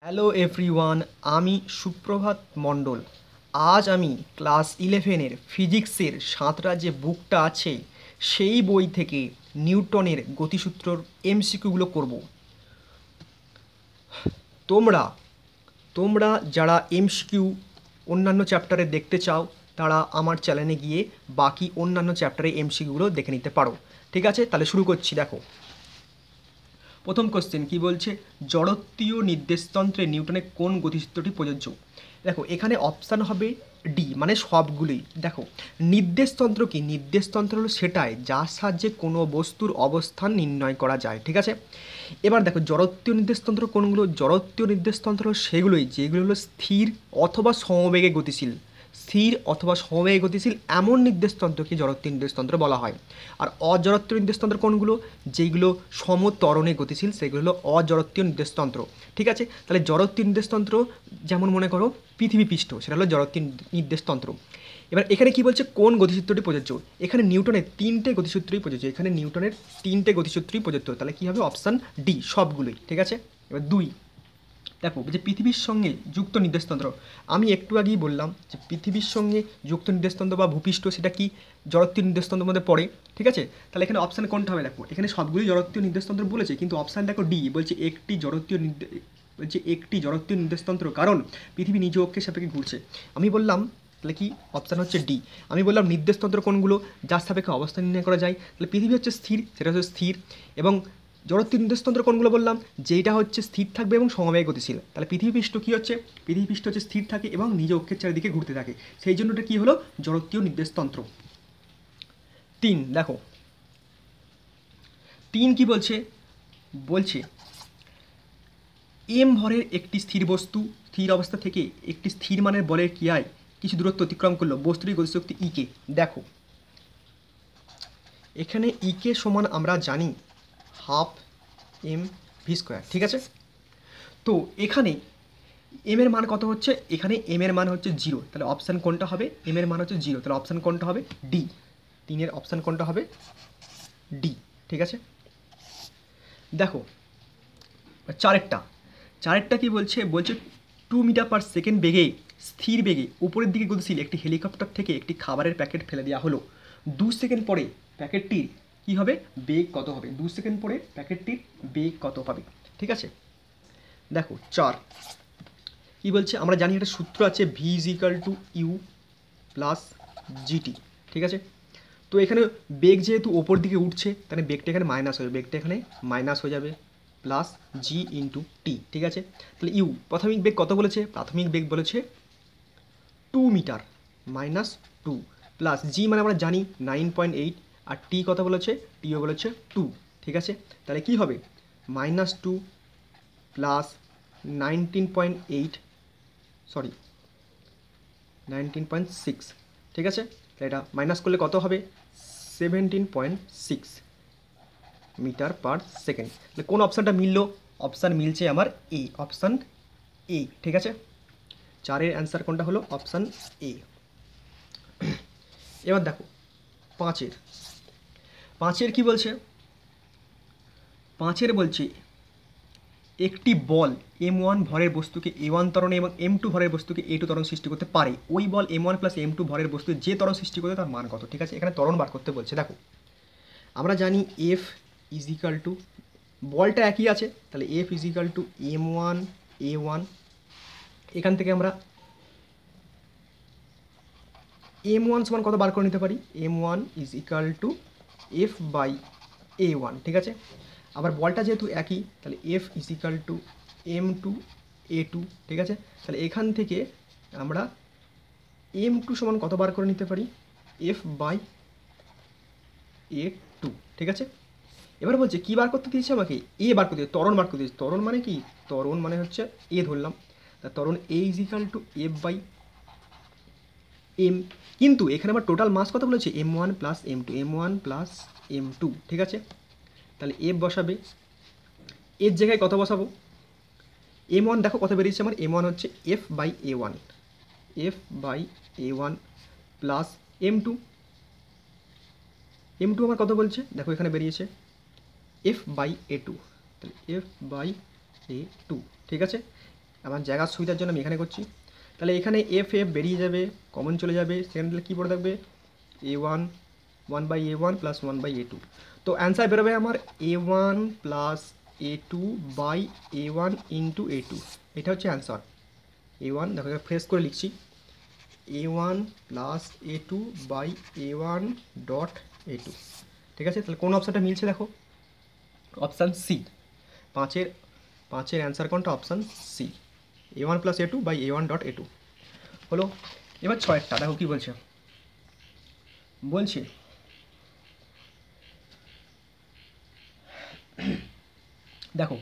Hello everyone, আমি সুপ্রভাত মণ্ডল। আজ আমি ক্লাস 11-এর ফিজিক্সের সাঁতরা যে বুকটা আছে সেই বই থেকে নিউটনের গতিসূত্রর এমসিকিউগুলো করব। তোমরা তোমরা যারা এমসিকিউ অন্যান্য চ্যাপ্টারে দেখতে চাও তারা আমার চ্যানেলে গিয়ে বাকি অন্যান্য চ্যাপ্টারে এমসিকিউগুলো দেখে নিতে পারো। ঠিক আছে, তাহলে শুরু করছি। দেখো, প্রথম কোশ্চেন কি বলছে, জড়ত্বীয় নির্দেশতন্ত্রে নিউটনের কোন গতিসূত্রটি প্রযোজ্য? দেখো, এখানে অপশান হবে ডি, মানে সবগুলোই। দেখো, নির্দেশতন্ত্র কি? নির্দেশতন্ত্র হলো সেটাই যার সাহায্যে কোনো বস্তুর অবস্থান নির্ণয় করা যায়। ঠিক আছে, এবার দেখো জড়ত্বীয় নির্দেশতন্ত্র কোনগুলো? জড়ত্বীয় নির্দেশতন্ত্র হলো সেগুলোই যেগুলো হলো স্থির অথবা সমবেগে গতিশীল। স্থির অথবা সমবেগে গতিশীল এমন নির্দেশতন্ত্রকে জড়ত্বীয় নির্দেশতন্ত্র বলা হয়। আর অজড়ত্বীয় নির্দেশতন্ত্র কোনগুলো? যেগুলো সমত্বরণে গতিশীল সেগুলো হলো অজড়ত্বীয় নির্দেশতন্ত্র। ঠিক আছে, তাহলে জড়ত্বীয় নির্দেশতন্ত্র যেমন মনে করো পৃথিবী পৃষ্ঠ, সেটা হলো জড়ত্বীয় নির্দেশতন্ত্র। এবার এখানে কি বলছে, কোন গতিসূত্রটি প্রযোজ্য? এখানে নিউটনের তিনটে গতিসূত্রই প্রযোজ্য। এখানে নিউটনের তিনটে গতিসূত্রই প্রযোজ্য। তাহলে কী হবে? অপশান ডি, সবগুলোই। ঠিক আছে, এবার দুই, দেখো যে পৃথিবীর সঙ্গে যুক্ত নির্দেশতন্ত্র, আমি একটু আগেই বললাম যে পৃথিবীর সঙ্গে যুক্ত নির্দেশতন্ত্র বা ভূপৃষ্ঠ সেটা কি জড়ত্বীয় নির্দেশতন্ত্রের মধ্যে পড়ে। ঠিক আছে, তাহলে এখানে অপশান কোনটা হবে? দেখো, এখানে সবগুলোই জড়ত্বীয় নির্দেশতন্ত্র বলেছে, কিন্তু অপশান দেখো ডি বলছে একটি জড়ত্বীয় নির্দেশতন্ত্র, কারণ পৃথিবী নিজ অক্ষের সাপেক্ষে ঘুরছে। আমি বললাম তাহলে কি অপশান হচ্ছে ডি। আমি বললাম নির্দেশতন্ত্র কোনগুলো যার সাপেক্ষে অবস্থান নির্ণয় করা যায়, তাহলে পৃথিবী হচ্ছে স্থির, সেটা হচ্ছে স্থির। এবং জড়ত্বীয় নির্দেশতন্ত্র কোনগুলো বললাম? যেটা হচ্ছে স্থির থাকবে এবং সমবেগে গতিশীল। তাহলে পৃথিবী পৃষ্ঠ কী হচ্ছে? পৃথিবী পৃষ্ঠ হচ্ছে স্থির থাকে এবং নিজ অক্ষের চারিদিকে ঘুরতে থাকে, সেই জন্য এটা কী হলো? জড়ত্বীয় নির্দেশতন্ত্র। তিন, দেখো তিন কি বলছে? বলছে এম ভরের একটি স্থির বস্তু স্থির অবস্থা থেকে একটি স্থির মানের বলের ক্রিয়ায় কিছু দূরত্ব অতিক্রম করলো, বস্তুটির গতিশক্তি ইকে। দেখো, এখানে ইকে সমান আমরা জানি হাফ এম ভি স্কোয়ার। ঠিক আছে, তো এখানে এম এর মান কত হচ্ছে? এখানে এম এর মান হচ্ছে 0, তাহলে অপশান কোনটা হবে? এম এর মান হচ্ছে 0, তাহলে অপশান কোনটা হবে? ডি। তিনের অপশান কোনটা হবে? ডি। ঠিক আছে, দেখো চারেরটা কি বলছে? বলছে 2 মিটার/সেকেন্ড বেগে স্থির বেগে উপরের দিকে গতিশীল একটি হেলিকপ্টার থেকে একটি খাবারের প্যাকেট ফেলে দেওয়া হলো। 2 সেকেন্ড পরে প্যাকেটটির কী হবে? বেগ কত হবে? 2 সেকেন্ড পরে প্যাকেটটির বেগ কত হবে? ঠিক আছে, দেখো চার কী বলছে? আমরা জানি একটা সূত্র আছে V is equal to U plus GT. ঠিক আছে, তো এখানে বেগ যেহেতু ওপর দিকে উঠছে তাহলে বেগটা এখানে মাইনাস হয়ে যাবে, বেগটা এখানে মাইনাস হয়ে যাবে, প্লাস জি ইন্টু টি। ঠিক আছে, তাহলে ইউ প্রাথমিক বেগ কত বলেছে? প্রাথমিক বেগ বলেছে 2 মিটার মাইনাস 2, প্লাস জি মানে আমরা জানি 9.8, আর টি কত বলেছে? টিও বলেছে 2। ঠিক আছে, তাহলে কি হবে? -2 প্লাস 19.8, সরি 19.6। ঠিক আছে, তাহলে এটা মাইনাস করলে কত হবে? 17.6 মিটার পার সেকেন্ড। তাহলে কোন অপশানটা মিললো? অপশান মিলছে আমার এ, অপশান এ। ঠিক আছে, চারের অ্যান্সার কোনটা হলো? Option A. এবার দেখো পাঁচের কি বলছে? পাঁচের বলছে একটি বল m1 ভরের বস্তুকে a1 ত্বরণে এবং m2 ভরের বস্তুকে a2 ত্বরণ সৃষ্টি করতে পারে। ওই বল m1 প্লাস m2 ভরের বস্তু যে ত্বরণ সৃষ্টি করতে তার মান কত? ঠিক আছে, এখানে ত্বরণ বার করতে বলছে। দেখো, আমরা জানি এফ ইজ ইকাল টু, বলটা একই আছে, তাহলে F is equal two m1 a1। এখান থেকে আমরা m1 সমান কত বার করে নিতে পারি? m1 is equal to F by a1। ঠিক আছে, আবার বলটা যেহেতু একই তাহলে F is equal to m2 a2। ঠিক আছে, তাহলে এখান থেকে আমরা m2 সমান কত বার করে নিতে পারি? F by a2। ঠিক আছে, এবার বলছে কী বার করতে দিয়েছে আমাকে? এ বার করতে দিয়েছে, ত্বরণ বার করতে দিয়েছে। ত্বরণ মানে কি? ত্বরণ মানে হচ্ছে এ ধরলাম, তা ত্বরণ A is equal to F by M. কিন্তু এখানে আবার টোটাল মাস কত বলেছে? m1 plus m2, m1 plus m2। ঠিক আছে, তাহলে এফ বসাবে, এর জায়গায় কত বসাবো? m1 দেখো কত বেরিয়েছে আমার? m1 হচ্ছে F by a1, F by a1 plus m2, m2 আমার কত বলছে? দেখো এখানে বেরিয়েছে এফ বাই a2, তাহলে এফ বাই a2। ঠিক আছে, আমার জায়গার সুবিধার জন্য আমি এখানে করছি। তাহলে এখানে এফ বেরিয়ে যাবে, কমন চলে যাবে, সেখানে তাহলে কী পড়ে থাকবে A1 1/A1 + 1/A2। তো অ্যান্সার বেরোবে আমার A1 + A2/A1 × A2। এটা হচ্ছে অ্যান্সার। A1 দেখো ফ্রেশ করে লিখছি, A1 + A2/A1.A2। ঠিক আছে, তাহলে কোন অপশানটা মিলছে দেখো, অপশান সি। পাঁচের অ্যান্সার কোনটা, অপশান সি, A1 + A2/A1.A2 হলো। এবার 6টা দেখো কী বলছে, দেখো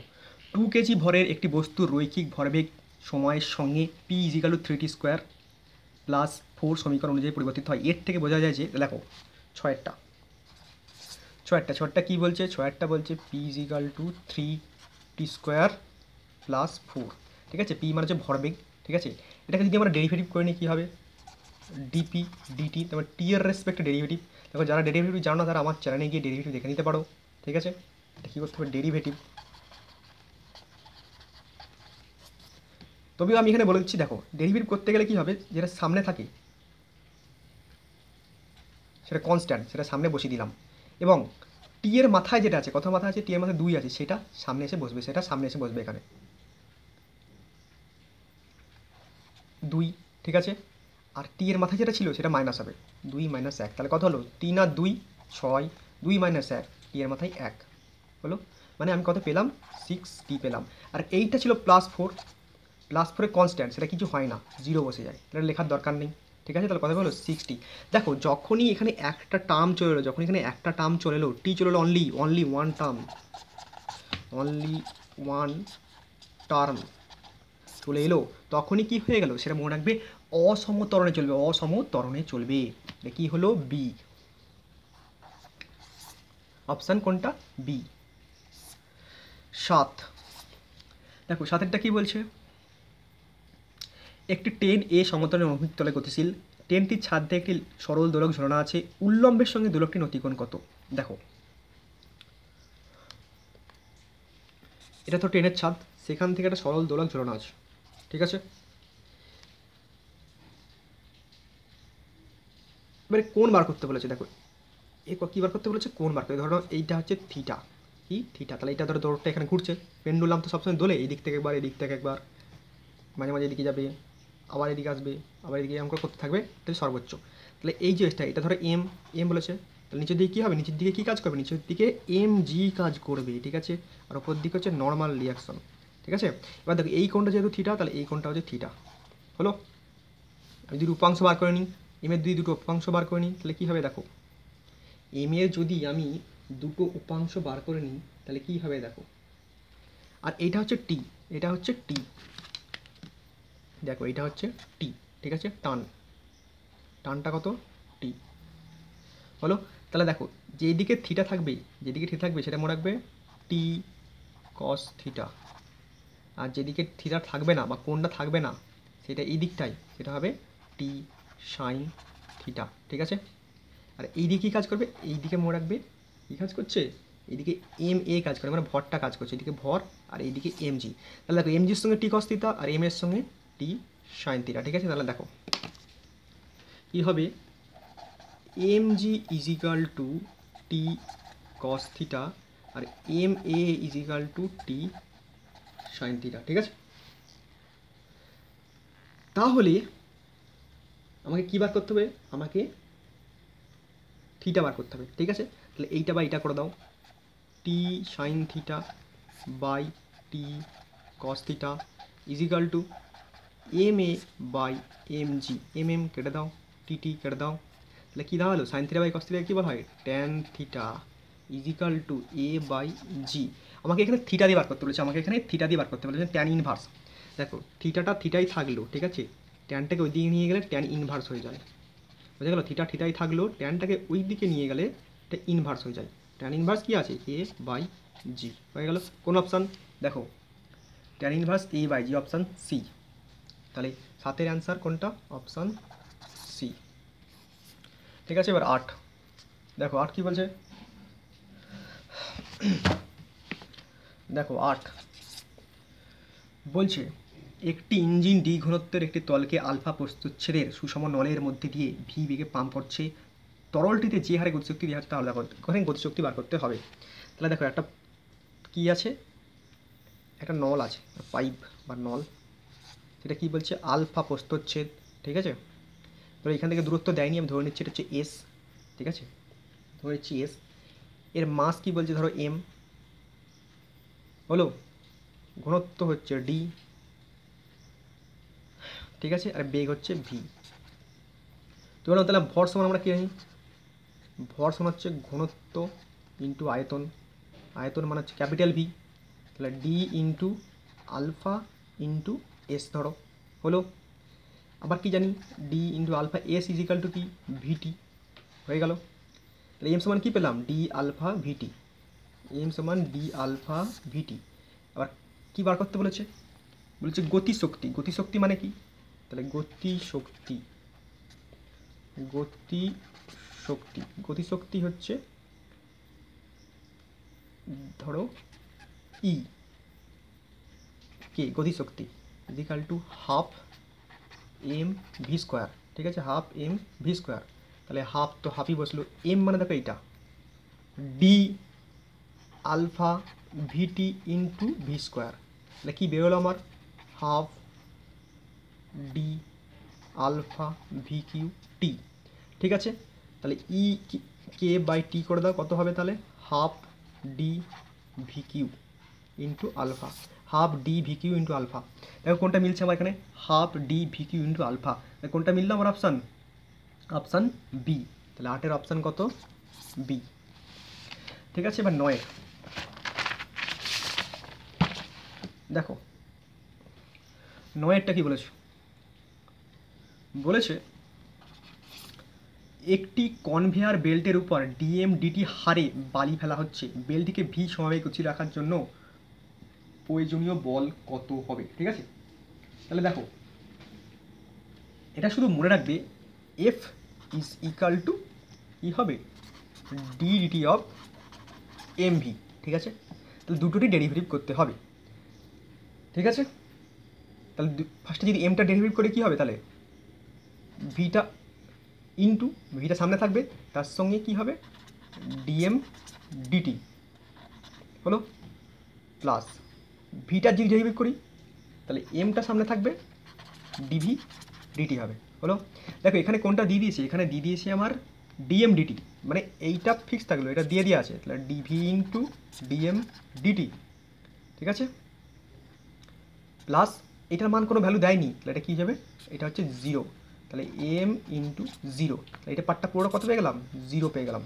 2 কেজি ভরের একটি বস্তুর রৈখিক ভরবেগ সময়ের সঙ্গে p = 3t² + 4 সমীকরণ অনুযায়ী পরিবর্তিত হয়। এর থেকে বোঝা যায় যে, দেখো ছয়েরটা কী বলছে, ছয়েরটা বলছে p = 3t² + 4। ঠিক আছে, p মানে হচ্ছে ভরবেগ। ঠিক আছে, এটাকে যদি আমরা ডেরিভেটিভ করে নিই কী হবে, ডিপি ডিটি, তারপর টি এর রেসপেক্টে ডেরিভেটিভ। দেখো যারা ডেরিভেটিভ জানো না তারা আমার চ্যানেলে গিয়ে ডেরিভেটিভ দেখে নিতে পারো। ঠিক আছে, এটা কী করতে হবে, ডেরিভেটিভ। তবেও আমি এখানে বলে দিচ্ছি, দেখো ডেরিভেটিভ করতে গেলে কী হবে, যেটা সামনে থাকে সেটা কনস্ট্যান্ট, সেটা সামনে বসিয়ে দিলাম, এবং টি এর মাথায় যেটা আছে, কথা মাথায় আছে, টি এর মাথায় 2 আছে, সেটা সামনে এসে বসবে, এখানে 2। ঠিক আছে, আর টি এর মাথায় যেটা ছিল সেটা মাইনাস হবে, 2 - 1। তাহলে কত হলো, 3 আর 2 6, 2 - 1, টি এর মাথায় 1 হলো। মানে আমি কত পেলাম, 6t পেলাম। আর এইটা ছিল +4, +4 কনস্ট্যান্ট, সেটা কিছু হয় না, 0 বসে যায়, তাহলে লেখার দরকার নেই। ঠিক আছে, তাহলে কথা হলো 6t। দেখো যখনই এখানে একটা টার্ম চলে এলো, টি চলে এলো অনলি ওয়ান টার্ম চলে এলো, তখনই কি হয়ে গেল সেটা মনে রাখবে, অসমতরণে চলবে। কি হলো, বি। অপশান কোনটা, বি। 7 দেখো 7এরটা কি বলছে, একটি টেন এ সমতলের অনুভূমিক তলে গতিশীল, ট্রেনটির ছাদ দিয়ে একটি সরল দোলক ঝোলানো আছে, উল্লম্বের সঙ্গে দোলকটির অতিকোণ কত। দেখো এটা তো ট্রেনের ছাদ, সেখান থেকে একটা সরল দোলক ঝোলানো আছে। ঠিক আছে, এবারে কোণ বার করতে বলেছে। দেখো কী বার করতে বলেছে, কোণ বার করতে। ধরো এইটা হচ্ছে থিটা, কি থিটা, তাহলে এইটা ধরো দৌড়টা এখানে ঘুরছে, পেন্ডুলাম তো সবসময় দোলে, এই দিক থেকে একবার, মাঝে মাঝে এদিকে যাবে, আবার এদিকে আসবে, আবার এদিকে এরকম করতে থাকবে, এটা সর্বোচ্চ। তাহলে এই যে এটা ধরো এম বলেছে, তাহলে নিচের দিকে কী হবে, নিচের দিকে কী কাজ করবে, নিচের দিকে mg কাজ করবে। ঠিক আছে, আর ওপর দিকে হচ্ছে নর্মাল রিয়াকশন। ঠিক আছে, এবার দেখো এই কোণটা যেহেতু থিটা, তাহলে এই কোণটা হচ্ছে থিটা হলো। আমি যদি উপাংশ বার করে নিই, এমের দুটো উপাংশ বার করে নিই, তাহলে কী হবে, দেখো এমের যদি আমি দুটো উপাংশ বার করে নিই তাহলে কী হবে, দেখো, আর এইটা হচ্ছে টি, দেখো এটা হচ্ছে টি। ঠিক আছে, টানটা কত, টি হলো। তাহলে দেখো যেদিকে থিটা থাকবে, সেটা মনে রাখবে টি কস থিটা, আর যেদিকে থিটা থাকবে না বা কোণটা থাকবে না, সেটা এই দিকটাই, সেটা হবে টি সাইন থিটা। ঠিক আছে, আর এই দিকে কী কাজ করবে, এই দিকে মনে রাখবে কী কাজ করছে, এইদিকে এম এ কাজ করে, মানে ভরটা কাজ করছে, এদিকে ভর আর এইদিকে mg। তাহলে দেখো mgর সঙ্গে টি কস থিটা আর m এর সঙ্গে টি সাইন থিটা। ঠিক আছে, তাহলে দেখো কী হবে, mg = টি কস থিটা আর ma = টি সাইন থিটা। ঠিক আছে, তাহলে আমাকে কী বার করতে হবে, আমাকে থিটা বার করতে হবে। ঠিক আছে, তাহলে এইটা বা এইটা করে দাও, T sine theta by T cos theta = ma/mg, কেটে দাও, টি কেটে দাও, তাহলে কী দাঁড়ালো, sine theta by cos theta কী বলা হয়, ট্যান থিটা = a/g। আমাকে এখানে থিটা দিয়ে বার করতে বলেছে, ট্যান ইনভার্স। দেখো থিটাই থাকলো, ঠিক আছে, ট্যানটাকে ওই দিকে নিয়ে গেলে ট্যান ইনভার্স হয়ে যায়, বুঝা গেল, থিটাই থাকলো, ট্যানটাকে ওই দিকে নিয়ে গেলে এটা ইনভার্স হয়ে যায়। ট্যান ইনভার্স কী আছে, a/g হয়ে গেল। কোন অপশান, দেখো tan inverse a/g, option C. তাহলে 7এর অ্যান্সার কোনটা, অপশান সি। ঠিক আছে, এবার 8 দেখো, 8 কী বলছে, দেখো 8 বলছে একটি ইঞ্জিন ডি ঘনত্বের একটি তলকে আলফা প্রস্তুচ্ছেদের সুষম নলের মধ্যে দিয়ে ভি বেগে পাম্প করছে। তরলটিতে যে হারে গতিশক্তি দেওয়া হচ্ছে তাহলে ওখানে গতিশক্তি বার করতে হবে। তাহলে দেখো একটা কি আছে, একটা নল আছে, পাইপ বা নল, সেটা কি বলছে আলফা প্রস্থচ্ছেদ, ঠিক আছে। তো এখান থেকে দূরত্ব দেয়নি, আমি ধরে নিচ্ছি এটা হচ্ছে এস, ঠিক আছে, ধরে নিচ্ছি এস। এর মাস কি বলছে, ধরো এম, হলো, ঘনত্ব হচ্ছে ডি, ঠিক আছে, আর বেগ হচ্ছে ভি। তো তাহলে ভর সমান আমরা কী জানি, ভর সমান হচ্ছে ঘনত্ব ইন্টু আয়তন, আয়তন মানে হচ্ছে ক্যাপিটাল ভি, তাহলে D into alpha into S ধরো, হলো। আবার কি জানি, D into alpha S is equal to কি ভিটি, হয়ে গেল। তাহলে এম সমান কী পেলাম, ডি আলফা ভিটি, এম সমান ডি আলফা ভিটি। আবার কী বার করতে বলেছে, বলেছে গতিশক্তি, গতিশক্তি মানে কি, তাহলে গতিশক্তি, গতিশক্তি, গতিশক্তি হচ্ছে ধরো ই কে, গতিশক্তি is equal to half M V square, ঠিক আছে, হাফ এম ভি স্কোয়ার। তাহলে হাফ তো হাফই বসলো, এম মানে দেখো এইটা D alpha VT into V square, তাহলে কী বেরোলো আমার, half D alpha V Q T, ঠিক আছে। তাহলে ই কে বাই টি করে দাও, কত হবে তাহলে, half D V Q into alpha, half D V Q into alpha. দেখো কোনটা মিলছে আমার এখানে, half D V Q into alpha, কোনটা মিললো আমার অপশান, অপশান বি। তাহলে 8-এর অপশান কত, বি, ঠিক আছে। এবার 9-এর দেখো, 9-এরটা কি বলেছে, বলেছে একটি কনভেয়ার বেল্টের উপর ডিএম ডিটি হারে বালি ফেলা হচ্ছে, বেল্টটিকে ভি সমবেগে গুছিয়ে রাখার জন্য প্রয়োজনীয় বল কত হবে, ঠিক আছে। তাহলে দেখো এটা শুধু মনে রাখবে, এফ ইজ ইকাল টু কী হবে, D DT of M V, ঠিক আছে। তাহলে দুটোরই ডেরিভেটিভ করতে হবে, ঠিক আছে। তাহলে ফার্স্টে যদি এমটা ডেরিভেটিভ করে কী হবে, তাহলে ভিটা ইন্টু ভিটা সামনে থাকবে, তার সঙ্গে কি হবে ডিএম ডিটি, হলো, প্লাস ভিটা যদি ডেরিভেটিভ করি তাহলে এমটা সামনে থাকবে, ডিভি ডিটি হবে, হলো। দেখো এখানে কোনটা দিয়ে দিয়েছে, এখানে দিয়ে দিয়েছে আমার ডিএম ডিটি, মানে এইটা ফিক্স থাকলো, এটা দিয়ে দেওয়া আছে, তাহলে ডিভি ইন্টু ডিএম ডিটি, ঠিক আছে, প্লাস এটার মান কোনো ভ্যালু দেয়নি, তাহলে এটা কী যাবে, এটা হচ্ছে 0, তাহলে এম ইন্টু 0, এটা পার্টটা পুরো কত পেয়ে গেলাম, 0 পেয়ে গেলাম।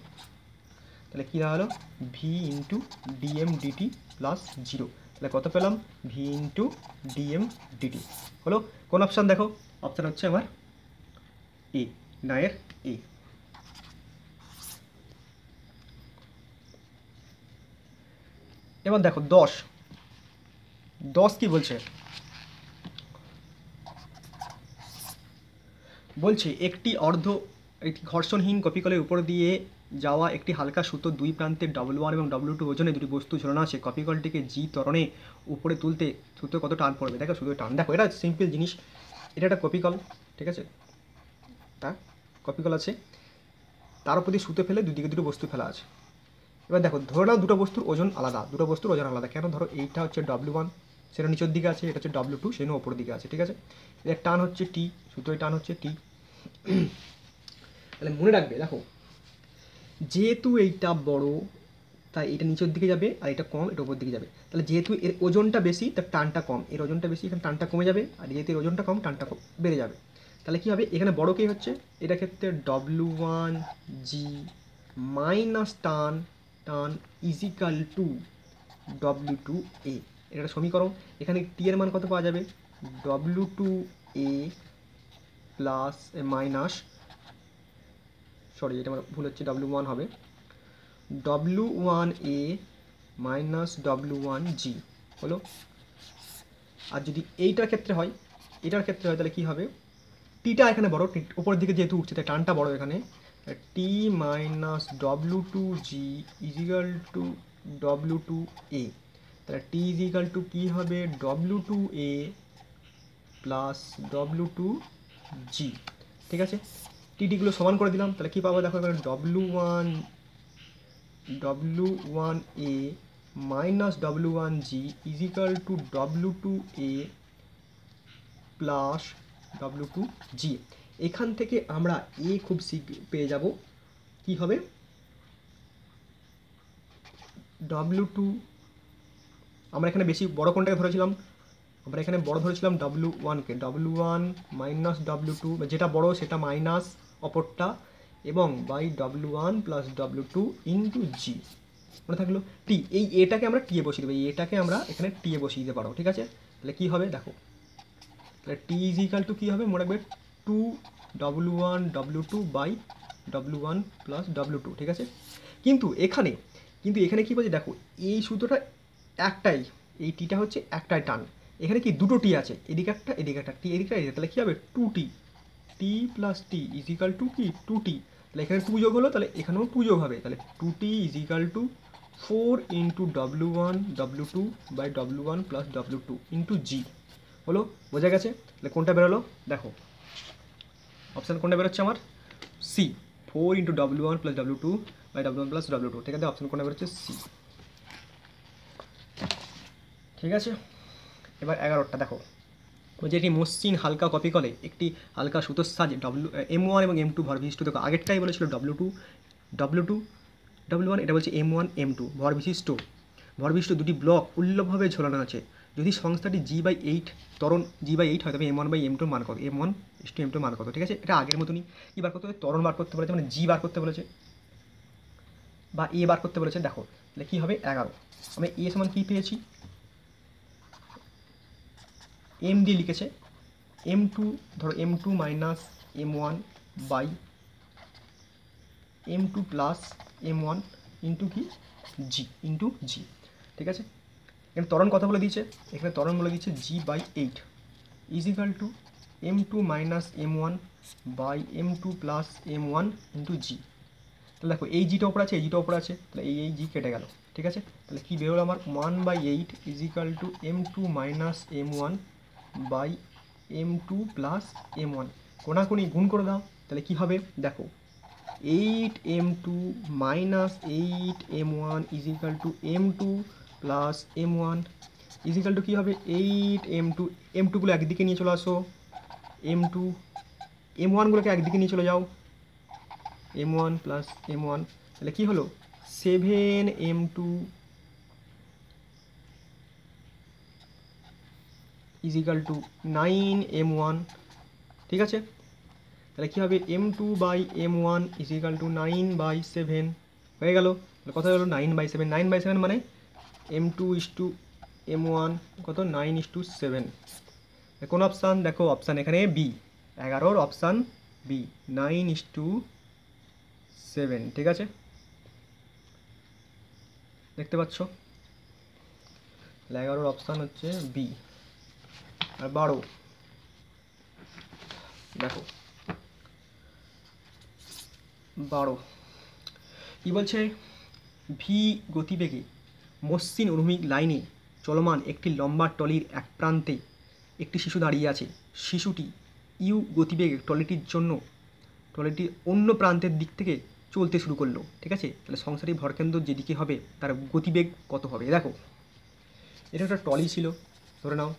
তাহলে কী দাঁড়ালো, V into DM DT plus 0, তাহলে কত পেলাম, ভি ইন্টু ডিএম ডিটি, হলো। কোন অপশান দেখো, অপশান হচ্ছে আমার এ, 9-এর এ। এবার দেখো 10, 10 কি বলছে, বলছে একটি ঘর্ষণহীন কপিকলের উপর দিয়ে যাওয়া একটি হালকা সুতো দুই প্রান্তে W1 এবং W2 ওজনে দুটি বস্তু ঝোলানো আছে, কপিকলটিকে জি ত্বরণে উপরে তুলতে সুতো কত টান পড়বে, দেখো সুতো টান, দেখো এটা সিম্পল জিনিস, এটা একটা কপিকল, ঠিক আছে, তা কপিকল আছে, তার উপর দিয়ে সুতো ফেলে দুদিকে দুটো বস্তু ফেলা আছে। এবার দেখো ধরে নাও দুটো বস্তুর ওজন আলাদা, দুটো বস্তুর ওজন আলাদা, কেন, ধরো এইটা হচ্ছে W1, সেটা নিচের দিকে আছে, এটা হচ্ছে W2, সেটা ওপর দিকে আছে, ঠিক আছে। এর টান হচ্ছে টি, সুতোয় টান হচ্ছে টি। তাহলে মনে রাখবে, দেখো যেহেতু এইটা বড় তাই এটা নিচের দিকে যাবে, আর এটা কম, এটা উপর দিকে যাবে, তাহলে যেহেতু এর ওজনটা বেশি তার টানটা কম, এর ওজনটা বেশি এখানে টানটা কমে যাবে, আর যেহেতু এর ওজনটা কম টানটা বেড়ে যাবে। তাহলে কী হবে, এখানে বড় কে হচ্ছে, এটা ক্ষেত্রে W1 জি মাইনাস টান টান ইজিক্যাল টু W2 এ, এটা একটা সমীকরণ। এখানে টি এর মান কত পাওয়া যাবে, W2 এ প্লাস মাইনাস, সরি এটা আমার ভুল হচ্ছে, W1 হবে W1 এ মাইনাস W1 জি, হলো। আর যদি এইটার ক্ষেত্রে হয়, এটার ক্ষেত্রে হয়, তাহলে কী হবে, টিটা এখানে বড়, উপরের দিকে যেহেতু উঠছে তাই টানটা বড়, এখানে টি মাইনাস W2 জি ইজিক্যাল টু W2 এ, তাহলে টি ইজিক্যাল টু কী হবে, W2 এ প্লাস ডব্লু টু জি। ঠিক আছে, টিটিগুলো সমান করে দিলাম, তাহলে কী পাবো দেখো এখানে W1 A minus W1G is equal two W2A plus W2G। এখান থেকে আমরা এ খুব শীঘ্র পেয়ে যাব, কি হবে W2, আমরা এখানে বেশি বড় কোনটাকে ধরেছিলাম, আমরা এখানে বড় ধরেছিলাম W1কে, W1 মাইনাস W2, যেটা বড় সেটা মাইনাস অপরটা, এবং by W1 plus W2 into জি, মনে থাকলো টি। এই এটাকে আমরা টি এ বসিয়ে দেবো, এই এটাকে আমরা এখানে টি এ বসিয়ে দিতে পারো। ঠিক আছে, তাহলে কী হবে দেখো, তাহলে টি ইজ ইকাল টু কী হবে মনে রাখবে 2 W1 W2 by W1 plus W2। ঠিক আছে, কিন্তু এখানে কী বলছে দেখো, এই সূত্রটা একটাই, এই টিটা হচ্ছে একটাই টান, এখানে কি দুটো টি আছে, এদিকে একটা এদিকে একটা, টি এদিকে এদিকে, তাহলে কী হবে 2T, T plus T is equal two কি 2T, তাহলে এখানে 2 যোগ হলো, তাহলে এখানেও 2 যোগ হবে, তাহলে 2T is equal to 4 into W1 W2 by W1 plus W2 into G. হলো, বোঝা গেছে? তাহলে কোনটা বেরোলো দেখো, অপশান কোনটা বেরোচ্ছে আমার, C, 4 into W1 plus W2 by W1 plus W2। ঠিক আছে, অপশান কোনটা বেরোচ্ছে সি। ঠিক আছে, এবার 11টা দেখো, ওই যে একটি মসৃণ হালকা কপি কলে একটি হালকা সুতোর সাজে M1 এবং M2 ভর বিশিষ্ট, দেখো আগেরটাই বলেছিল W1, এটা বলছে M1 M2 ভর বিশিষ্ট দুটি ব্লক উল্লভভাবে ঝোলানো আছে। যদি সংস্থাটি G/8 ত্বরণ G/8 হয় তবে M1/M2 মান কত, M1:M2 মান কত। ঠিক আছে, এটা আগের মতনই, কী বার করতে হবে, ত্বরণ বার করতে বলেছে, মানে জি বার করতে বলেছে বা এ বার করতে বলেছে। দেখো তাহলে কী হবে 11, আমি এ সমান কী পেয়েছি, এম দিয়ে লিখেছে M2, ধরো M2 minus M1 by M2 plus M1 into কি জি ইন্টু জি। ঠিক আছে, এখানে ত্বরণ কথা বলে দিয়েছে, এখানে ত্বরণ বলে দিয়েছে G/8 is equal to M2 minus M1 by M2 plus M1 into G. তাহলে দেখো এই জিটা ওপর আছে, এই জিটা ওপর আছে, তাহলে এই জি কেটে গেল। ঠিক আছে, তাহলে কী বেরোলো আমার 1/8 is equal to M2 minus M1 by M2 plus M1, কোনাকুনি গুণ করে দাও, তাহলে কী হবে দেখো 8M2 minus 8M1 is equal to M2 plus M1 is equal to কী হবে 8M2, M2গুলো একদিকে নিয়ে চলে আসো, M2 M1গুলোকে একদিকে নিয়ে চলে যাও, M1 প্লাস M1, তাহলে কী হলো 7M2 is equal two 9M1। ঠিক আছে, তাহলে কী হবে M2 by M1 is equal two 9/7 হয়ে গেল। তাহলে কত হলো 9/7, 9/7 মানে M2:M1 কত 9:7। কোন অপশান দেখো, অপশান এখানে বি, 11 অপশান বি 9:7। ঠিক আছে, দেখতে পাচ্ছ 11 অপশান হচ্ছে বি। আর 12 দেখো, 12 কী বলছে, ভি গতিবেগে মসৃণ অনুভূমিক লাইনে চলমান একটি লম্বা ট্রলির এক প্রান্তে একটি শিশু দাঁড়িয়ে আছে। শিশুটি ইউ গতিবেগে ট্রলিটির অন্য প্রান্তের দিক থেকে চলতে শুরু করলো। ঠিক আছে, তাহলে সংসারী ভরকেন্দ্র যেদিকে হবে তার গতিবেগ কত হবে। দেখো এটা একটা ট্রলি ছিল, ধরে নাও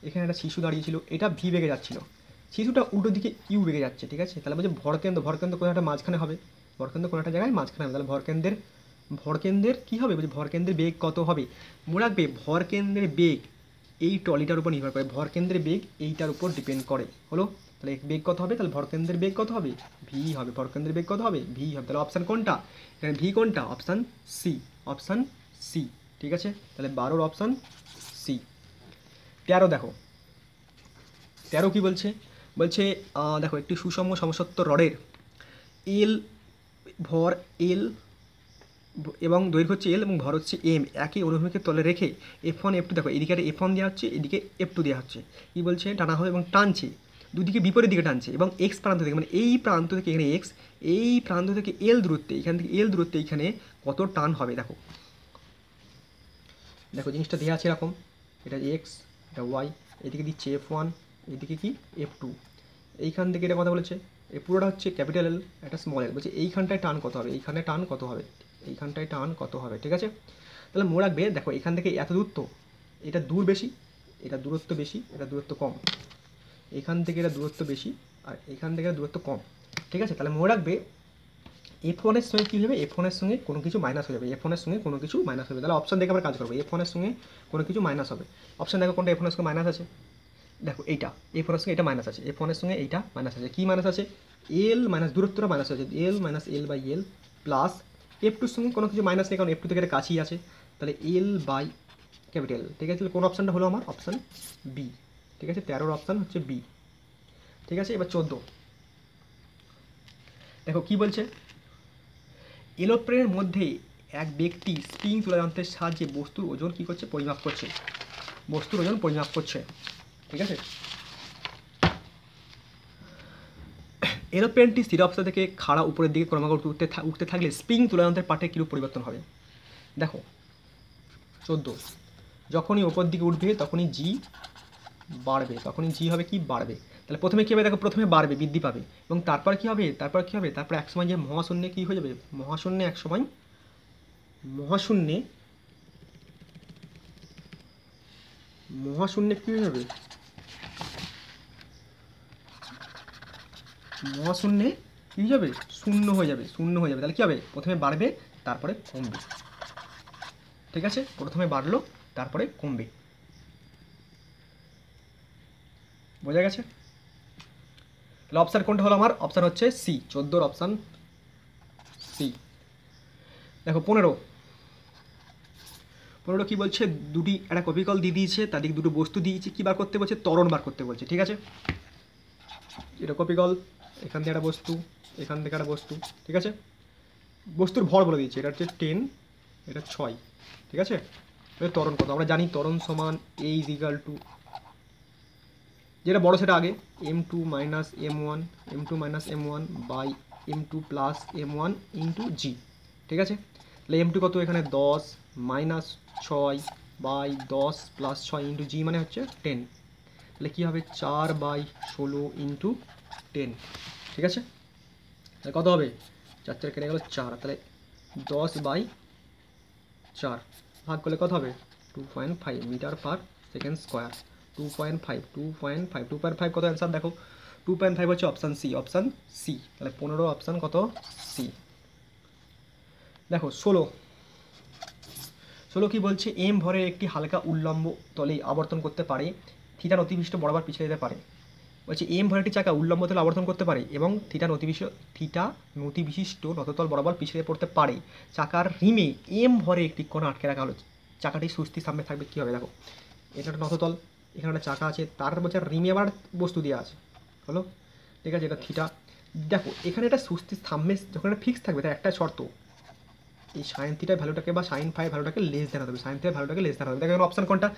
এখানে একটা শিশু দাঁড়িয়ে ছিল, এটা ভি বেগে যাচ্ছিল, শিশুটা উল্টো দিকে ইউ বেগে যাচ্ছে। ঠিক আছে, তাহলে বলছে ভরকেন্দ্র কোনো একটা মাঝখানে হবে, ভরকেন্দ্র কোনো একটা জায়গায় মাঝখানে হবে, তাহলে ভরকেন্দ্রের কী হবে, বলছে ভরকেন্দ্রের বেগ কত হবে। মনে রাখবে ভরকেন্দ্রের বেগ এই ট্রলিটার উপর নির্ভর করে, ভরকেন্দ্রের বেগ এইটার উপর ডিপেন্ড করে। হলো, তাহলে বেগ কত হবে, তাহলে ভরকেন্দ্রের বেগ কত হবে, ভি হবে, ভরকেন্দ্রের বেগ কত হবে, ভি হবে। তাহলে অপশান কোনটা এখানে, ভি কোনটা, অপশান সি, অপশান সি। ঠিক আছে, তাহলে 12 অপশান সি। 13 দেখো, 13 কী বলছে, দেখো একটি সুষম সমসত্ব রডের এল ভর এল এবং দৈর্ঘ্য হচ্ছে এল এবং ভর হচ্ছে এম, একই অনুভূমিকের তলে রেখে F1 F2, দেখো এদিকে একটা F1 দেওয়া হচ্ছে, এদিকে F2 দেওয়া হচ্ছে, কী বলছে টানা হবে এবং টানছে দুদিকে বিপরীত দিকে টানছে, এবং এক্স প্রান্ত থেকে, মানে এই প্রান্ত থেকে এখানে এক্স, এই প্রান্ত থেকে এল দূরত্বে, এখান থেকে এল দূরত্বে এইখানে কত টান হবে। দেখো জিনিসটা দেওয়া আছে এরকম, এটা এক্স, এটা ওয়াই, এদিকে দিচ্ছে F1, এইদিকে কি F2, এইখান থেকে এটা কথা বলেছে, এই পুরোটা হচ্ছে ক্যাপিটাল এল, একটা স্মল এল, বলছে এইখানটায় টান কত হবে, এইখানে টান কত হবে, এইখানটায় টান কত হবে, ঠিক আছে। তাহলে মনে রাখবে, দেখো এখান থেকে এত দূর তো, এটা দূর বেশি, এটা দূরত্ব বেশি, এটা দূরত্ব কম, এখান থেকে এটা দূরত্ব বেশি আর এখান থেকে এটা দূরত্ব কম, ঠিক আছে। তাহলে মনে রাখবে F1 এর সঙ্গে কী হবে, F1 এর সঙ্গে কোনো কিছু মাইনাস হয়ে যাবে, F1 এর সঙ্গে কোনো কিছু মাইনাস হবে। তাহলে অপশন দেখে আমরা কাজ করবো, F1 এর সঙ্গে কোনো কিছু মাইনাস হবে। অপশন দেখো কোনটা F1 এর সঙ্গে মাইনাস আছে, দেখো এইটা F1 এর সঙ্গে এটা মাইনাস আছে, F1 এর সঙ্গে এইটা মাইনাস আছে। কী মাইনাস আছে, এল মাইনাস দূরত্বটা মাইনাস আছে, L minus L by L plus F2 এর সঙ্গে কোনো কিছু মাইনাস নেই, কারণ F2 থেকে এটা কাছেই আছে, তাহলে এল বাই ক্যাপিটাল, ঠিক আছে। তাহলে কোন অপশানটা হলো আমার, অপশান বি, ঠিক আছে। 13 অপশান হচ্ছে বি, ঠিক আছে। এবার 14 দেখো কি বলছে, এরোপ্লেনের মধ্যে এক ব্যক্তি স্প্রিং তুলা যন্ত্রের সাহায্যে বস্তুর ওজন কী করছে, পরিমাপ করছে, বস্তুর ওজন পরিমাপ করছে, ঠিক আছে। এরোপ্লেনটি স্থির অবস্থা থেকে খাড়া উপরের দিকে ক্রমাগত উঠতে থাকলে স্প্রিং তুলা যন্ত্রের পাটে কীরূপ পরিবর্তন হবে। দেখো 14, যখনই ওপর দিকে উঠবে তখনই জি বাড়বে, তখনই জি হবে কি, বাড়বে। তাহলে প্রথমে কী হবে, দেখো প্রথমে বাড়বে, বৃদ্ধি পাবে, এবং তারপর কী হবে, তারপর এক সময় যে মহাশূন্যে কী হয়ে যাবে, মহাশূন্যে এক সময় মহাশূন্যে কী হয়ে যাবে, মহাশূন্যে কী হয়ে যাবে, শূন্য হয়ে যাবে। তাহলে কী হবে, প্রথমে বাড়বে তারপরে কমবে, ঠিক আছে। প্রথমে বাড়লো তারপরে কমবে, বোঝা গেছে। তাহলে অপশান কোনটা হলো আমার, অপশান হচ্ছে সি, 14 অপশান সি। দেখো 15 কী বলছে, দুটি একটা কপিকল দিয়ে দিয়েছে, তাদেরকে দুটো বস্তু দিয়েছে, কী বার করতে বলছে, ত্বরণ বার করতে বলছে, ঠিক আছে। এটা কপিকল, এখান থেকে একটা বস্তু, এখান থেকে একটা বস্তু, ঠিক আছে। বস্তুর ভর বলে দিয়েছে, এটা হচ্ছে 10, এটা 6, ঠিক আছে। ত্বরণ কত আমরা জানি, ত্বরণ সমান A = যেটা বড় সেটা আগে, m2 minus m1 by m2 plus m1 into G, ঠিক আছে। তাহলে m2 কত, এখানে 10 minus 6 by 10 plus 6 into G মানে হচ্ছে 10, তাহলে কী হবে 4/16 ইন্টু 10, ঠিক আছে। তাহলে কত হবে, 4 4 কেটে গেল 4, তাহলে 10/4 ভাগ করলে কত হবে, 2.5 মিটার পার সেকেন্ড স্কোয়ার, 2.5 কত অ্যান্সার, দেখো 2.5 হচ্ছে অপশান সি, তাহলে 15 অপশান কত, সি। দেখো 16 কি বলছে, এম ভরের একটি হালকা উল্লম্ব তলে আবর্তন করতে পারে, থিটা নতিবিষ্ট বরাবর পিছলে যেতে পারে। বলছে এম ভরের একটি চাকা উল্লম্ব তলে আবর্তন করতে পারে এবং থিটা নতিবিশিষ্ট নততল বরাবর পিছলে পড়তে পারে। চাকার রিমে এম ভরে একটি কণা আটকে রাখা হলো, চাকাটি সুস্থির সামনে থাকবে, কী হবে, দেখো এটা একটা নততল, এখানে একটা চাকা আছে, তার বলছে রিমে আবার বস্তু দেওয়া আছে, হলো, ঠিক আছে। এটা থিটা, দেখো এখানে একটা সুস্থির সামনে যখন এটা ফিক্স থাকবে, তার একটা শর্ত, এই সাইন থিটার ভ্যালুটাকে বা সাইন ফাই ভ্যালুটাকে লেস দেন হবে, সাইন থিটার ভ্যালুটাকে লেস দেন হবে। দেখো অপশান কোনটা,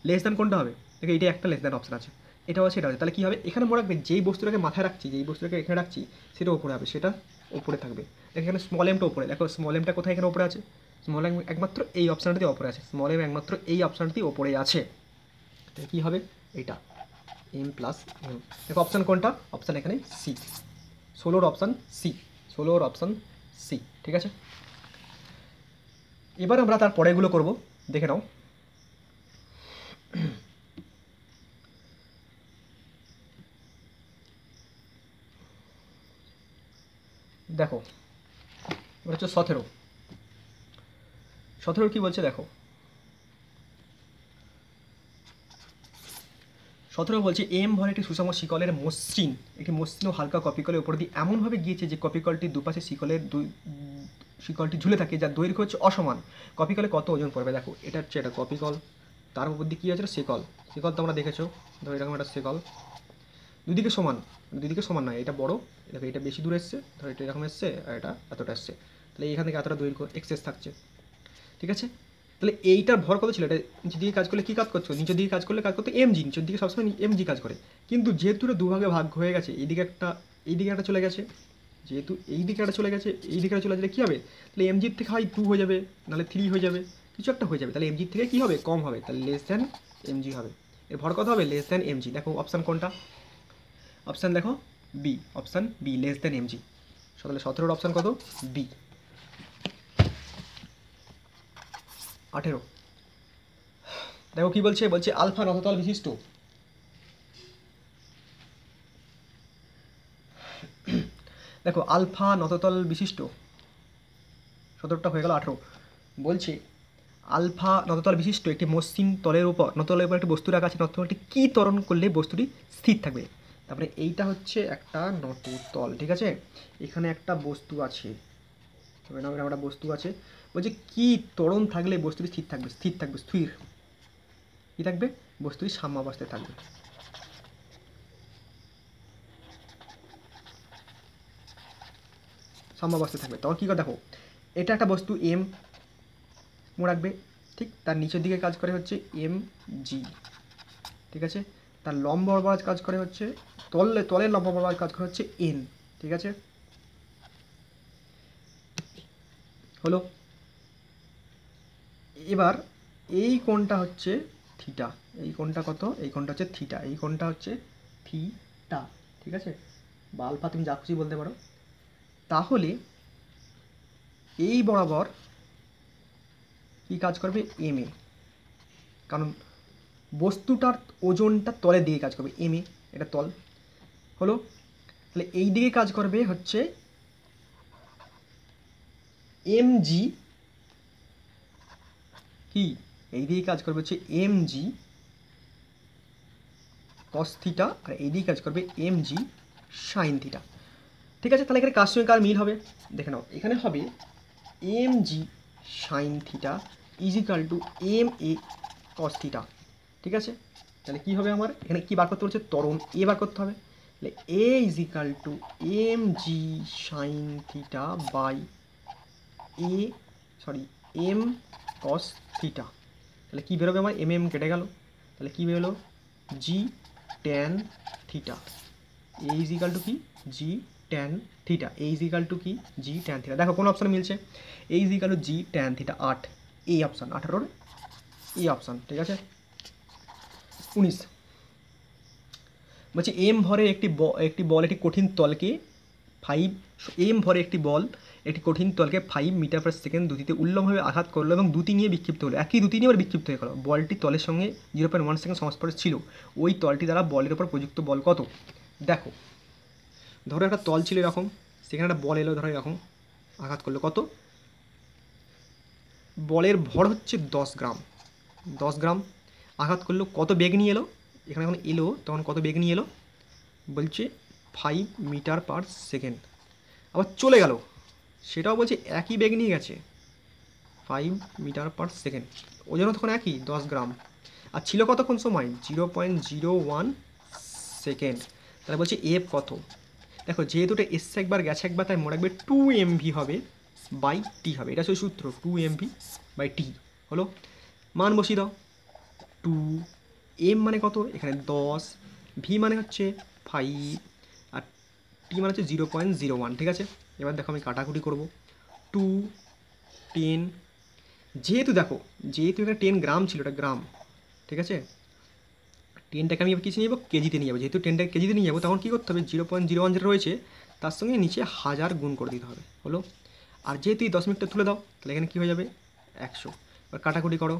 লেস দেন কোনটা হবে, দেখো এটা একটা লেস দেন অপশান আছে, এটাও আছে, এটা আছে। তাহলে কী হবে, এখানে মনে রাখবে যেই বস্তুটাকে মাথায় রাখছি, যেই বস্তুটাকে এখানে রাখছি সেটা ওপরে হবে, সেটা ওপরে থাকবে। দেখো এখানে স্মল এমটা ওপরে, দেখো স্মল এমটা কোথায়, এখানে ওপরে আছে, স্মল এম একমাত্র এই অপশানটাতে ওপরে আছে, স্মল এম একমাত্র এই অপশানটি ওপরে আছে, তাহলে কী হবে, এইটা এম প্লাস এম। দেখো অপশান কোনটা, অপশান এখানে C, 16 option C, 16 option C, ঠিক আছে। এবার আমরা তার পরেগুলো করব, দেখে নাও। দেখো এবার হচ্ছে 17 কি বলছে, দেখো 17 বলছে এম ভর একটি সুষম শিকলের মসৃণ ও হালকা কপিকলের উপর দিয়ে এমনভাবে গিয়েছে যে কপিকলটির দুপাশে শিকলটি ঝুলে থাকে, যার দৈর্ঘ্য হচ্ছে অসমান। কপিকলে কত ওজন পড়বে, দেখো এটা হচ্ছে এটা কপিকল, তার উপর দিয়ে কী আছে, শিকল তো আমরা দেখেছো, ধরো এরকম একটা শিকল, দুদিকে সমান নয়, এটা বড়, দেখো এটা বেশি দূরে এসছে, ধরো এটা এরকম এসছে আর এটা এতটা এসছে, তাহলে এখান থেকে এতটা দৈর্ঘ্য এক্সেস থাকছে, ঠিক আছে। তাহলে এইটার ভর কত ছিল, এটা নিচের দিকে কাজ করলে কী কাজ করছো, নিচের দিকে কাজ করলে এমজি, নিচের দিকে সবসময় এমজি কাজ করে, কিন্তু যেহেতু এটা দুভাগে ভাগ হয়ে গেছে, এইদিকে একটা চলে গেছে, যেহেতু এই দিকে একটা চলে গেছে, এই দিকে চলে গেলে কী হবে, তাহলে এমজির থেকে হয় 2 হয়ে যাবে, নাহলে 3 হয়ে যাবে, কিছু একটা হয়ে যাবে, তাহলে এমজির থেকে কী হবে, কম হবে, তাহলে লেস দ্যান এমজি হবে। এর ভর কত হবে লেস দ্যান এমজি। দেখো অপশান কোনটা, অপশান দেখো B, option B less than MG. তাহলে 17 অপশান কত বি। 18 দেখো কি বলছে, বলছে আলফা নততল বিশিষ্ট, দেখো আলফা নততল বিশিষ্ট, 17টা হয়ে গেল 18। বলছে আলফা নততল বিশিষ্ট একটি মসৃণ তলের উপর, নতলের উপর একটি বস্তু রাখা আছে, নততলটি কী ত্বরণ করলে বস্তুটি স্থির থাকবে। তারপরে এইটা হচ্ছে একটা নততল, ঠিক আছে, এখানে একটা বস্তু আছে, একটা বস্তু আছে, বলছে কী ত্বরণ থাকলে বস্তুটি স্থির থাকবে, স্থির থাকবে, স্থির কী থাকবে, বস্তুটি সাম্যাবস্থায় থাকবে। সাম্যাবস্থায় থাকবে। তখন কী করে দেখো, এটা একটা বস্তু এম মনে রাখবে, ঠিক, তার নিচের দিকে কাজ করে হচ্ছে এম জি, ঠিক আছে, তার লম্ব বরাবর কাজ করে হচ্ছে তলের লম্ব বরাবর কাজ করে হচ্ছে এন, ঠিক আছে, হলো। এবার এই কোণটা হচ্ছে থিটা, এই কোণটা কত, এই কোণটা হচ্ছে থিটা, এই কোণটা হচ্ছে থিটা, ঠিক আছে, বা আলফা তুমি যা খুশি বলতে পারো। তাহলে এই বরাবর কি কাজ করবে এম এ, কারণ বস্তুটার ওজনটা তলের দিকে কাজ করবে, এম এ এটা তল হলো। তাহলে এই দিকে কাজ করবে হচ্ছে এম জি, কি এই দিকে কাজ করবে হচ্ছে এম জি কস থিটা, আর এই দিকে কাজ করবে এম জি সাইন থিটা, ঠিক আছে। তাহলে এখানে কার সঙ্গে কার মিল হবে দেখে নাও, এখানে হবে M G sine theta is equal to M A cos theta, ঠিক আছে। তাহলে কী হবে আমার এখানে কী বার করতে বলছে, ত্বরণ এ বার করতে হবে। তাহলে A is equal to M G sine theta by M cos theta. তাহলে কী বেরোবে আমার, এম এম কেটে গেল, তাহলে কী বেরোলো জি tan theta. A is equal to কি জি tan theta, A is equal to কি জি ট্যান থিটা। দেখো কোন অপশানে মিলছে, এ ইজিক্যাল টু জি ট্যান থিটা 8, এই অপশান 18 এই অপশান, ঠিক আছে। 19 বলছে এম ভরে একটি বল একটি কঠিন তলকে 5 এম ভরে একটি বল একটি কঠিন তলকে 5 মিটার পার সেকেন্ড দুটিতে উল্লম্বভাবে আঘাত করলো এবং দুটি নিয়ে বিক্ষিপ্ত হলো, একই দুটি নিয়ে আবার বিক্ষিপ্ত হয়ে গেল। বলটি তলের সঙ্গে 0.1 সেকেন্ড সংস্পর্শে ছিল, ওই তলটি দ্বারা বলের উপর প্রযুক্ত বল কত। দেখো ধরো একটা তল ছিল এরকম, সেখানে একটা বল এলো, ধরো এরকম আঘাত করলো, কত বলের ভর হচ্ছে 10 গ্রাম, 10 গ্রাম আঘাত করলো, কত বেগ নিয়ে এলো, এখানে যখন এলো তখন কত বেগ নিয়ে এলো, বলছে 5 মিটার পার সেকেন্ড। আবার চলে গেল, সেটাও বলছে একই বেগ নিয়ে গেছে 5 মিটার পার সেকেন্ড, ওজনও তখন একই 10 গ্রাম, আর ছিল কতক্ষণ সময় 0.01 সেকেন্ড। তাহলে বলছে এফ কত, দেখো যেহেতু এটা এসছে একবার গেছে একবার, তাই মনে রাখবে 2 এমভি হবে বাই টি হবে, এটা হচ্ছে সূত্র 2 এমভি বাই টি হলো। মান বসিয়ে দাও, 2 এম মানে কত এখানে 10, ভি মানে হচ্ছে 5, আর টি মানে হচ্ছে 0.01, ঠিক আছে। এবার দেখো আমি কাটাকুটি করবো, 2 10, যেহেতু দেখো যেহেতু এখানে 10 গ্রাম ছিল, এটা গ্রাম, ঠিক আছে, 10টাকে আমি এবার কিছু নিয়ে যাবো কেজিতে নিয়ে যাবো, যেহেতু 10টাকে কেজিতে নিয়ে যাবো তখন কী করতে হবে 0.01 যেটা রয়েছে তার সঙ্গে নিচে 1000 গুণ করে দিতে হবে, হলো। আর যেহেতু এই 10 মিনিটটা তুলে দাও, তাহলে এখানে কী হয়ে যাবে 100। এবার কাটাকুটি করো,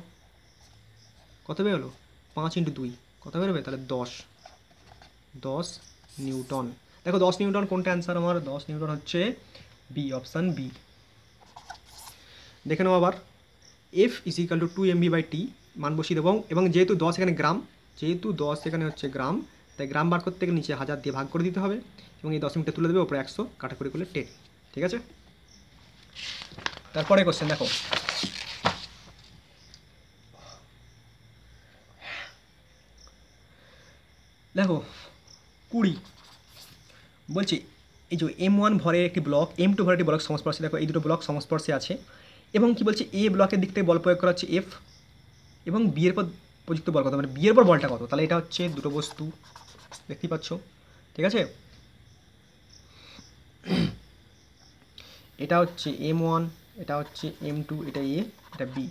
কত বেরোলো 5 × 2 কত বেরোবে, তাহলে 10 নিউটন। দেখো 10 নিউটন কোনটা অ্যান্সার আমার, 10 নিউটন হচ্ছে বি, অপশান বি। দেখে নাও আবার F is equal to 2 M V by T, মান বসিয়ে দেবো, এবং যেহেতু 10 এখানে গ্রাম, যেহেতু 10 এখানে হচ্ছে গ্রাম, তাই গ্রাম বার করতে গেলে নিচে 1000 দিয়ে ভাগ করে দিতে হবে, এবং এই 10 মিনিটে তুলে দেবে, ওপরে 100, কাটাকুটি করলে 10, ঠিক আছে। তারপরে কোশ্চেন দেখো, দেখো 20 বলছি এই যে M1 ভরে একটি ব্লক, M2 ভরে একটি ব্লক সংস্পর্শে, দেখো এই দুটো ব্লক সংস্পর্শে আছে, এবং কি বলছে এ ব্লকের দিক থেকে বল প্রয়োগ করা হচ্ছে এফ, এবং বি এর পর প্রযুক্ত বল কত, মানে বি এর পর বলটা কত, তাহলে এটা হচ্ছে দুটো বস্তু দেখতেই পাচ্ছ, ঠিক আছে। এটা হচ্ছে M1, এটা হচ্ছে M2, এটা এ, এটা বি,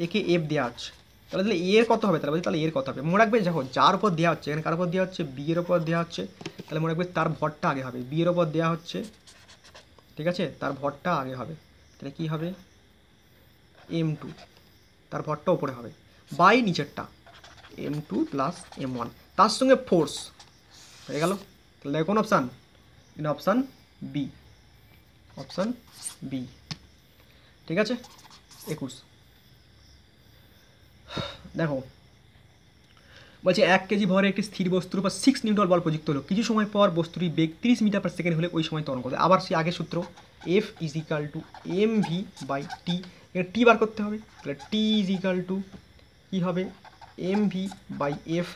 একে এফ দেওয়া আছে, তাহলে তাহলে এর কত হবে, তাহলে বলছি তাহলে এর কত হবে। মনে রাখবে দেখো যার উপর দেওয়া হচ্ছে, এখানে কার উপর দেওয়া হচ্ছে, বি এর উপর দেওয়া হচ্ছে, তাহলে মনে রাখবে তার ভরটা আগে হবে। বি এর উপর দেওয়া হচ্ছে, ঠিক আছে, তার ভরটা আগে হবে, তাহলে কী হবে M2, তার ভরটা ওপরে হবে, বাই নিচেরটা M2 প্লাস M1, তার সঙ্গে ফোর্স হয়ে গেল। তাহলে দেখো কোন option, option B, option B, ঠিক আছে। 21 দেখো বলছে 1 কেজি ভরে একটি স্থির বস্তুর উপর 6 নিউটন বল প্রযুক্ত হলো, কিছু সময় পর বস্তুটি বেগ 30 মিটার পার সেকেন্ড হলে ওই সময় ত্বরণ করবে। আবার সেই আগের সূত্র F is equal to mv by T, এখানে টি বার করতে হবে, তাহলে টি ইজ ইকাল টু কী হবে mv বাই এফ।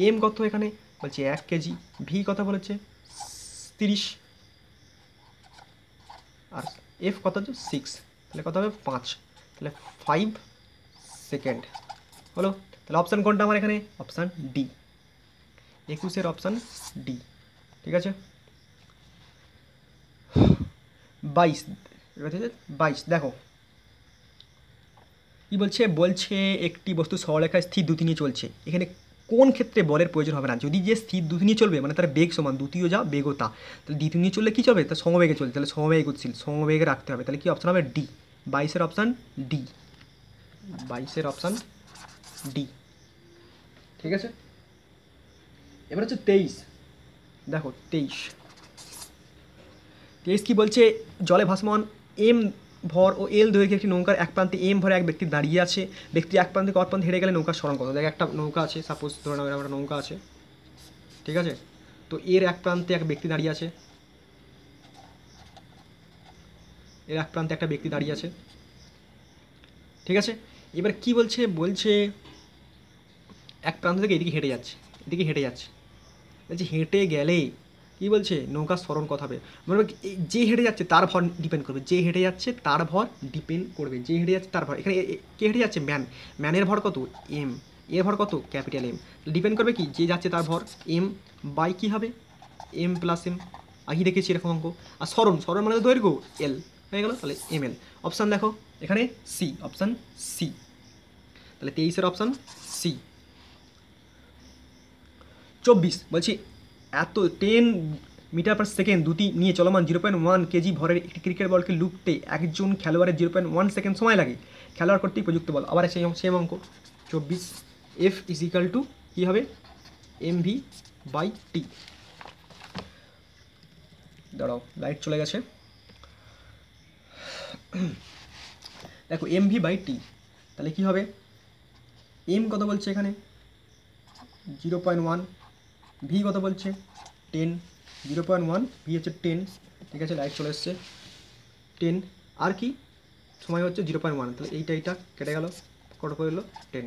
এম কত এখানে বলছে 1 কেজি, ভি কত বলেছে 30, আর এফ কত হচ্ছে 6, তাহলে কত হবে 5, তাহলে 5 সেকেন্ড হলো। তাহলে অপশান কোনটা আমার এখানে, অপশান ডি, 21 অপশান ডি, ঠিক আছে। 22, এবার হচ্ছে 22 দেখো কী বলছে, বলছে একটি বস্তু সরলরেখায় স্থির দ্রুতি নিয়ে চলছে, এখানে কোন ক্ষেত্রে বলের প্রয়োজন হবে না। যদি যে স্থির দ্রুতি নিয়ে চলবে মানে তার বেগ সমান দ্বিতীয় যা বেগও তা, তাহলে দ্বিতীয় নিয়ে চললে কী চলবে, তার সমবেগে চলছে, তাহলে সমবেগে গতিশীল, সমবেগে রাখতে হবে, তাহলে কি অপশান হবে D, 22 option D, 22 option D, ঠিক আছে। এবার হচ্ছে 23 দেখো 23 কি বলছে, জলে ভাসমান এম ভর ও এল দৈর্ঘ্যের একটি নৌকার এক প্রান্তে এম ভরে এক ব্যক্তি দাঁড়িয়ে আছে, ব্যক্তি এক প্রান্তে এক প্রান্তে হেরে গেলে নৌকার সরণ কত। দেখ একটা নৌকা আছে, সাপোজ ধরে নাও একটা নৌকা আছে, ঠিক আছে, তো এর এক প্রান্তে এক ব্যক্তি দাঁড়িয়ে আছে, এর এক প্রান্তে একটা ব্যক্তি দাঁড়িয়ে আছে, ঠিক আছে। এবার কি বলছে, বলছে এক প্রান্ত থেকে এদিকে হেঁটে যাচ্ছে, এদিকে হেঁটে যাচ্ছে, বলছে হেঁটে গেলে কী বলছে নৌকার সরণ কত হবে, মানে যে হেঁটে যাচ্ছে তার ভর ডিপেন্ড করবে, যে হেঁটে যাচ্ছে তার ভর ডিপেন্ড করবে, যে হেঁটে যাচ্ছে তার ভর। এখানে কে হেঁটে যাচ্ছে, ম্যান, ম্যানের ভর কত এম, এর ভর কত ক্যাপিটাল এম, ডিপেন্ড করবে কি যে যাচ্ছে তার ভর এম বাই কী হবে এম প্লাস এম, আগে দেখেছি এরকম অঙ্ক। আর সরণ, সরণ মানে দৈর্ঘ্য এল হয়ে গেল, তাহলে এম এল। অপশান দেখো এখানে সি, অপশান সি, তাহলে 23 অপশান সি। 24 বলছি এত 10 মিটার পার সেকেন্ড দ্রুতি নিয়ে চলমান 0.1 কেজি ভরের একটি ক্রিকেট বলকে লুপতে একজন খেলোয়াড়ের 0.1 সেকেন্ড সময় লাগে, খেলোয়াড় কর্তৃক প্রযুক্ত বল। আবার সেম অঙ্ক 24, এফ ইজ ইকাল টু কী হবে mv বাই টি, দাঁড়াও লাইট চলে গেছে, দেখো mv বাই টি, তাহলে কী হবে এম কত বলছে এখানে 0.1, ভি কত বলছে 10, 0.1 ভি হচ্ছে 10, ঠিক আছে, লাইট চলে এসছে 10, আর কি সময় হচ্ছে 0.1, তাহলে এইটা কেটে গেল, কত পড়লো 10,